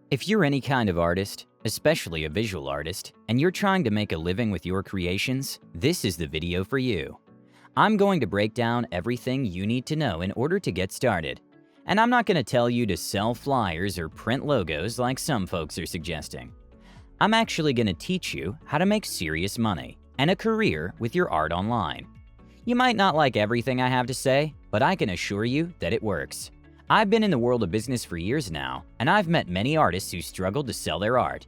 If you're any kind of artist, especially a visual artist, and you're trying to make a living with your creations, this is the video for you. I'm going to break down everything you need to know in order to get started. And I'm not going to tell you to sell flyers or print logos like some folks are suggesting. I'm actually going to teach you how to make serious money and a career with your art online. You might not like everything I have to say, but I can assure you that it works. I've been in the world of business for years now, and I've met many artists who struggle to sell their art.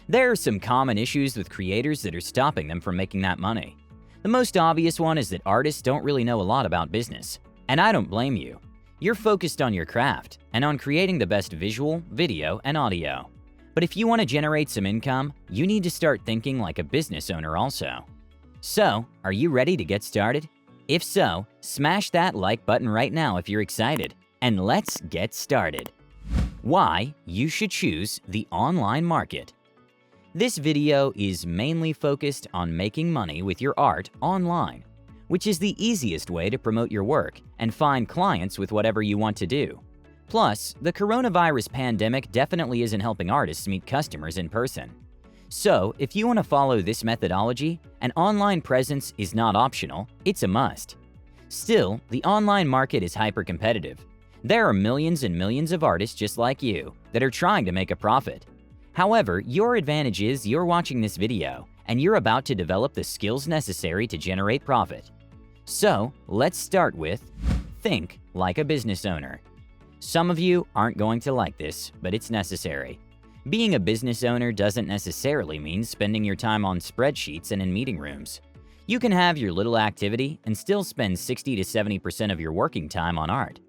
There are some common issues with creators that are stopping them from making that money. The most obvious one is that artists don't really know a lot about business, and I don't blame you. You're focused on your craft and on creating the best visual, video, and audio. But if you want to generate some income, you need to start thinking like a business owner also. So, are you ready to get started? If so, smash that like button right now if you're excited, and let's get started. Why you should choose the online market. This video is mainly focused on making money with your art online, which is the easiest way to promote your work and find clients with whatever you want to do. Plus, the coronavirus pandemic definitely isn't helping artists meet customers in person. So, if you want to follow this methodology, an online presence is not optional, it's a must. Still, the online market is hyper-competitive. There are millions and millions of artists just like you that are trying to make a profit. However, your advantage is you're watching this video and you're about to develop the skills necessary to generate profit. So, let's start with think like a business owner. Some of you aren't going to like this, but it's necessary. Being a business owner doesn't necessarily mean spending your time on spreadsheets and in meeting rooms. You can have your little activity and still spend 60 to 70% of your working time on art.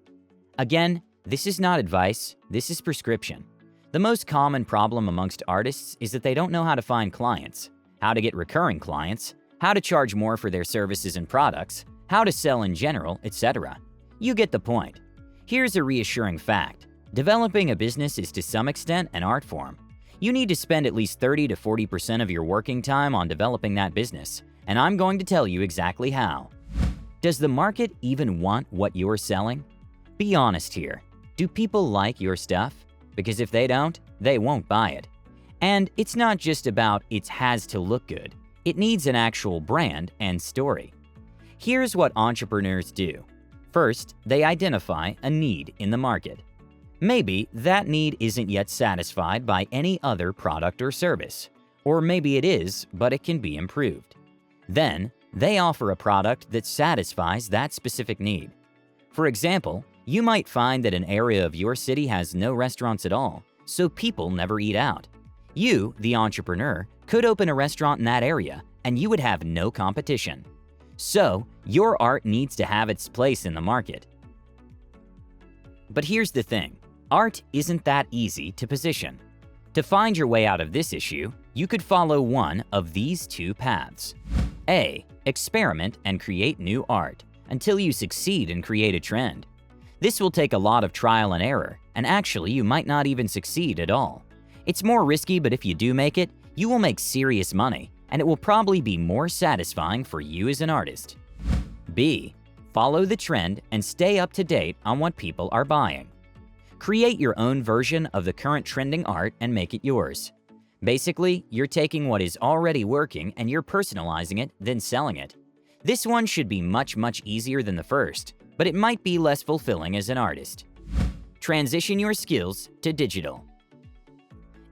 Again, this is not advice, this is prescription. The most common problem amongst artists is that they don't know how to find clients, how to get recurring clients, how to charge more for their services and products, how to sell in general, etc. You get the point. Here's a reassuring fact. Developing a business is to some extent an art form. You need to spend at least 30 to 40% of your working time on developing that business, and I'm going to tell you exactly how. Does the market even want what you're selling? Be honest here. Do people like your stuff? Because if they don't, they won't buy it. And it's not just about it has to look good. It needs an actual brand and story. Here's what entrepreneurs do. First, they identify a need in the market. Maybe that need isn't yet satisfied by any other product or service. Or maybe it is, but it can be improved. Then, they offer a product that satisfies that specific need. For example, you might find that an area of your city has no restaurants at all, so people never eat out. You, the entrepreneur, could open a restaurant in that area, and you would have no competition. So, your art needs to have its place in the market. But here's the thing. Art isn't that easy to position. To find your way out of this issue, you could follow one of these two paths. A. Experiment and create new art until you succeed and create a trend. This will take a lot of trial and error, and actually you might not even succeed at all. It's more risky, but if you do make it, you will make serious money, and it will probably be more satisfying for you as an artist. B. Follow the trend and stay up to date on what people are buying. Create your own version of the current trending art and make it yours. Basically, you're taking what is already working and you're personalizing it, then selling it. This one should be much easier than the first, but it might be less fulfilling as an artist. Transition your skills to digital.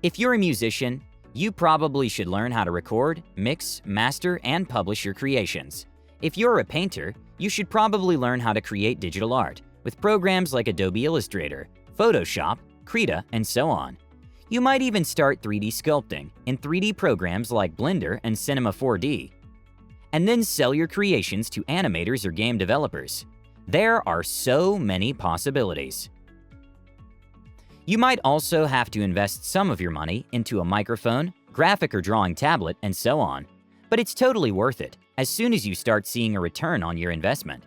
If you're a musician, you probably should learn how to record, mix, master, and publish your creations. If you're a painter, you should probably learn how to create digital art with programs like Adobe Illustrator, Photoshop, Krita, and so on. You might even start 3D sculpting in 3D programs like Blender and Cinema 4D, and then sell your creations to animators or game developers. There are so many possibilities. You might also have to invest some of your money into a microphone, graphic or drawing tablet, and so on. But it's totally worth it as soon as you start seeing a return on your investment.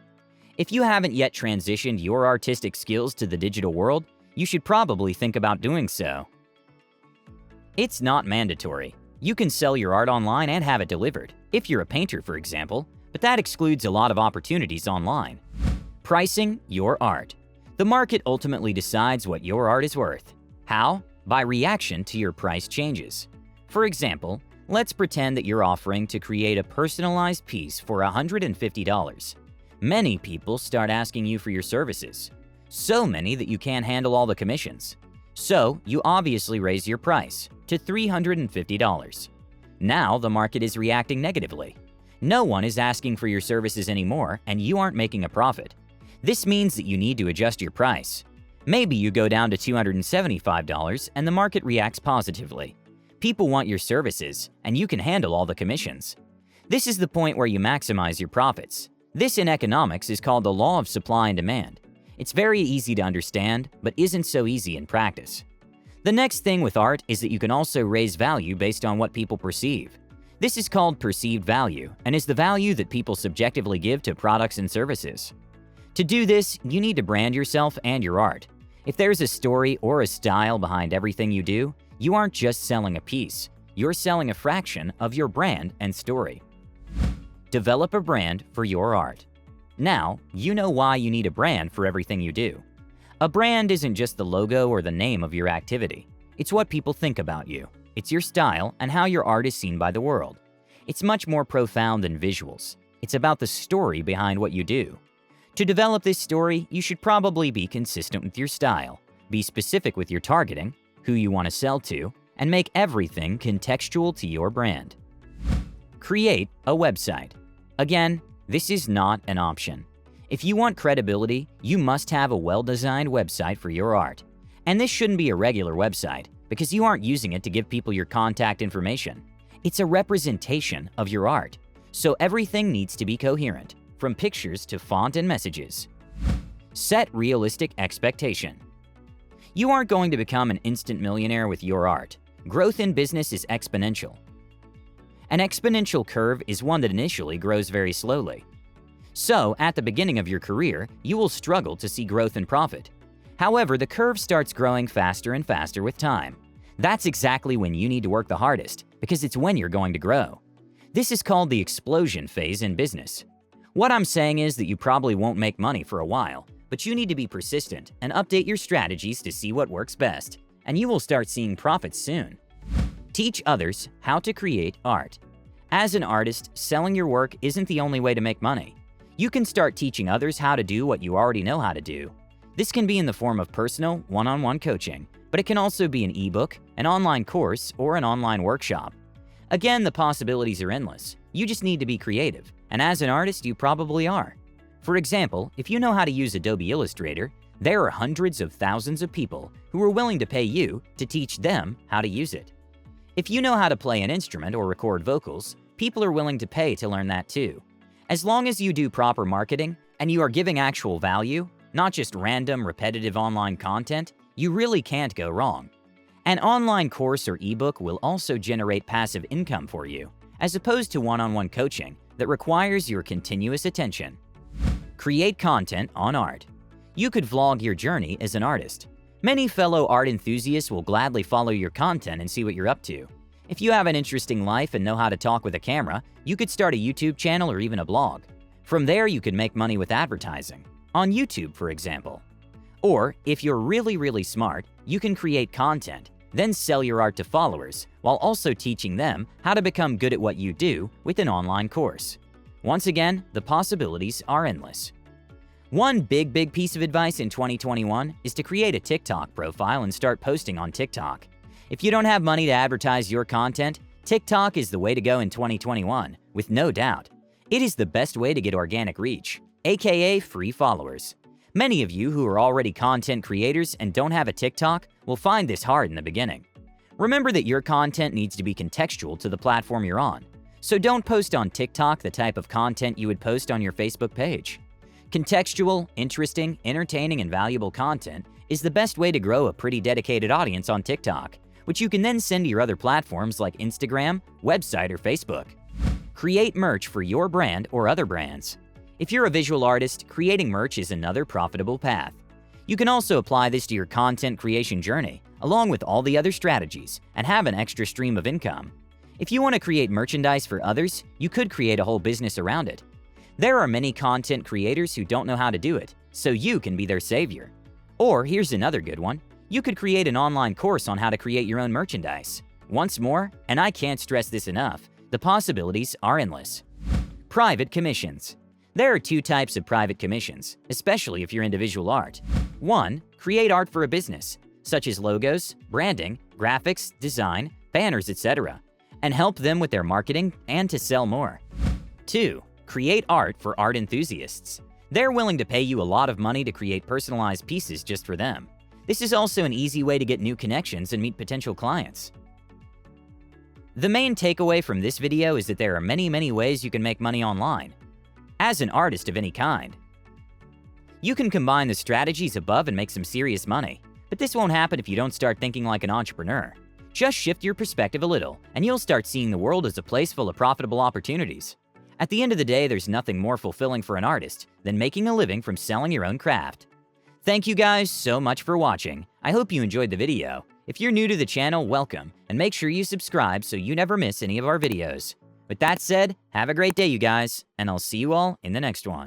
If you haven't yet transitioned your artistic skills to the digital world, you should probably think about doing so. It's not mandatory. You can sell your art online and have it delivered, if you're a painter, for example, but that excludes a lot of opportunities online. Pricing your art. The market ultimately decides what your art is worth. How? by reaction to your price changes. For example, let's pretend that you're offering to create a personalized piece for $150. Many people start asking you for your services. So many that you can't handle all the commissions. So you obviously raise your price to $350. Now the market is reacting negatively. No one is asking for your services anymore and you aren't making a profit. This means that you need to adjust your price. Maybe you go down to $275 and the market reacts positively. People want your services and you can handle all the commissions. This is the point where you maximize your profits. This in economics is called the law of supply and demand. It's very easy to understand, but isn't so easy in practice. The next thing with art is that you can also raise value based on what people perceive. This is called perceived value and is the value that people subjectively give to products and services. To do this, you need to brand yourself and your art. If there's a story or a style behind everything you do, you aren't just selling a piece, you're selling a fraction of your brand and story. Develop a brand for your art. Now, you know why you need a brand for everything you do. A brand isn't just the logo or the name of your activity. It's what people think about you. It's your style and how your art is seen by the world. It's much more profound than visuals. It's about the story behind what you do. To develop this story, you should probably be consistent with your style, be specific with your targeting, who you want to sell to, and make everything contextual to your brand. Create a website. Again, this is not an option. If you want credibility, you must have a well-designed website for your art. And this shouldn't be a regular website, because you aren't using it to give people your contact information. It's a representation of your art, so everything needs to be coherent, from pictures to font and messages. Set realistic expectation. You aren't going to become an instant millionaire with your art. Growth in business is exponential. An exponential curve is one that initially grows very slowly. So, at the beginning of your career, you will struggle to see growth and profit. However, the curve starts growing faster and faster with time. That's exactly when you need to work the hardest, because it's when you're going to grow. This is called the explosion phase in business. What I'm saying is that you probably won't make money for a while, but you need to be persistent and update your strategies to see what works best, and you will start seeing profits soon. Teach others how to create art. As an artist, selling your work isn't the only way to make money. You can start teaching others how to do what you already know how to do. This can be in the form of personal, one-on-one coaching, but it can also be an ebook, an online course, or an online workshop. Again, the possibilities are endless. You just need to be creative, and as an artist, you probably are. For example, if you know how to use Adobe Illustrator, there are hundreds of thousands of people who are willing to pay you to teach them how to use it. If you know how to play an instrument or record vocals, people are willing to pay to learn that too. As long as you do proper marketing and you are giving actual value, not just random, repetitive online content, you really can't go wrong. An online course or ebook will also generate passive income for you, as opposed to one-on-one coaching that requires your continuous attention. Create content on art. You could vlog your journey as an artist. Many fellow art enthusiasts will gladly follow your content and see what you're up to. If you have an interesting life and know how to talk with a camera, you could start a YouTube channel or even a blog. From there, you could make money with advertising, on YouTube, for example. Or, if you're really smart, you can create content, then sell your art to followers, while also teaching them how to become good at what you do with an online course. Once again, the possibilities are endless. One big piece of advice in 2021 is to create a TikTok profile and start posting on TikTok. If you don't have money to advertise your content, TikTok is the way to go in 2021, with no doubt. It is the best way to get organic reach, aka free followers. Many of you who are already content creators and don't have a TikTok will find this hard in the beginning. Remember that your content needs to be contextual to the platform you're on. So don't post on TikTok the type of content you would post on your Facebook page. Contextual, interesting, entertaining, and valuable content is the best way to grow a pretty dedicated audience on TikTok, which you can then send to your other platforms like Instagram, website, or Facebook. Create merch for your brand or other brands. If you're a visual artist, creating merch is another profitable path. You can also apply this to your content creation journey, along with all the other strategies, and have an extra stream of income. If you want to create merchandise for others, you could create a whole business around it. There are many content creators who don't know how to do it, so you can be their savior. Or here's another good one. You could create an online course on how to create your own merchandise. Once more, and I can't stress this enough, the possibilities are endless. Private commissions. There are two types of private commissions, especially if you're into visual art. 1. Create art for a business, such as logos, branding, graphics, design, banners, etc., and help them with their marketing and to sell more. 2. Create art for art enthusiasts. They're willing to pay you a lot of money to create personalized pieces just for them. This is also an easy way to get new connections and meet potential clients. The main takeaway from this video is that there are many ways you can make money online. As an artist of any kind, you can combine the strategies above and make some serious money. But this won't happen if you don't start thinking like an entrepreneur. Just shift your perspective a little, and you'll start seeing the world as a place full of profitable opportunities. At the end of the day, there's nothing more fulfilling for an artist than making a living from selling your own craft. Thank you guys so much for watching. I hope you enjoyed the video. If you're new to the channel, welcome, and make sure you subscribe so you never miss any of our videos. With that said, have a great day, you guys, and I'll see you all in the next one.